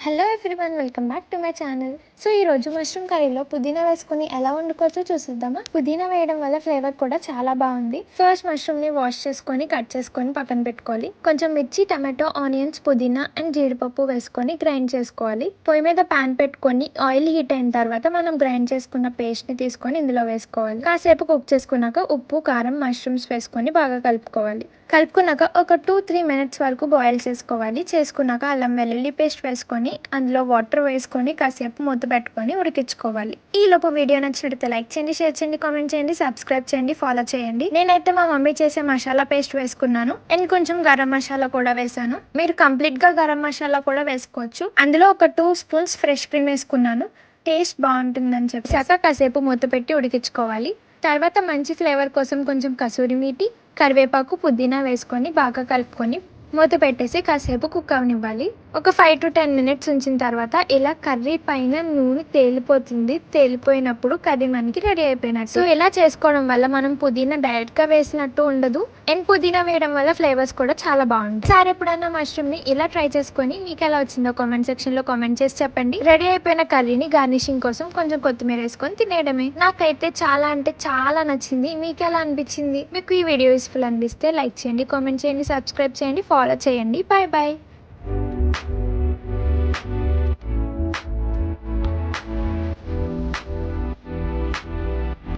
Hello everyone, welcome back to my channel. So ఈరోజు mushroom కర్రీలో పుదీనా వేసుకుని ఎలా వండుకోవచ్చో చూసిద్దామా. పుదీనా వేయడం వల్ల ఫ్లేవర్ కూడా చాలా బాగుంది. ఫస్ట్ మష్రూమ్ని వాష్ చేసుకొని కట్ చేసుకొని పక్కన పెట్టుకోవాలి. కొంచెం మిర్చి, టమాటో, ఆనియన్స్, పుదీనా అండ్ జీడిపప్పు వేసుకొని గ్రైండ్ చేసుకోవాలి. పొయ్యి మీద ప్యాన్ పెట్టుకొని ఆయిల్ హీట్ అయిన తర్వాత మనం గ్రైండ్ చేసుకున్న పేస్ట్ని తీసుకొని ఇందులో వేసుకోవాలి. కాసేపు కుక్ చేసుకున్నాక ఉప్పు, కారం, మష్రూమ్స్ వేసుకొని బాగా కలుపుకోవాలి. కలుపుకున్నాక ఒక 2-3 మినిట్స్ వరకు బాయిల్ చేసుకోవాలి. చేసుకున్నాక అల్లం వెల్లుల్లి పేస్ట్ వేసుకొని అందులో వాటర్ వేసుకొని కాసేపు మూత పెట్టుకొని ఉడికించుకోవాలి. ఈ లోపు వీడియో నచ్చినట్లయితే లైక్ చేయండి, షేర్ చేయండి, కామెంట్ చేయండి, సబ్స్క్రైబ్ చేయండి, ఫాలో చేయండి. నేనైతే మా మమ్మీ చేసే మసాలా పేస్ట్ వేసుకున్నాను అండ్ కొంచెం గరం మసాలా కూడా వేసాను. మీరు కంప్లీట్ గా గరం మసాలా కూడా వేసుకోవచ్చు. అందులో ఒక 2 స్పూన్స్ ఫ్రెష్ క్రీమ్ వేసుకున్నాను. టేస్ట్ బాగుంటుందని చెప్పాక కాసేపు మూత పెట్టి ఉడికించుకోవాలి. తర్వాత మంచి ఫ్లేవర్ కోసం కొంచెం కసూరి మేతి, కరివేపాకు, పుదీనా వేసుకొని బాగా కలుపుకొని మూత పెట్టేసి కాసేపు కుక్ అవనివ్వాలి. ఒక 5 to 10 మినిట్స్ ఉంచిన తర్వాత ఇలా కర్రీ పైన నూనె తేలిపోతుంది. తేలిపోయినప్పుడు కర్రీ మనకి రెడీ అయిపోయినట్టు. సో ఇలా చేసుకోవడం వల్ల మనం పుదీనా డైరెక్ట్ గా వేసినట్టు ఉండదు అండ్ పుదీనా వేయడం వల్ల ఫ్లేవర్స్ కూడా చాలా బాగుంటాయి. సార్ ఎప్పుడన్నా మష్రూమ్ ని ఇలా ట్రై చేసుకొని మీకు ఎలా వచ్చిందో కామెంట్ సెక్షన్ లో కామెంట్ చేసి చెప్పండి. రెడీ అయిపోయిన కర్రీని గార్నిషింగ్ కోసం కొంచెం కొత్తిమీర వేసుకొని తినేయడమే. నాకైతే చాలా అంటే చాలా నచ్చింది. మీకు ఎలా అనిపించింది? మీకు ఈ వీడియో యూస్ఫుల్ అనిపిస్తే లైక్ చేయండి, కామెంట్ చేయండి, సబ్స్క్రైబ్ చేయండి, ఫాలో చేయండి. Bye bye.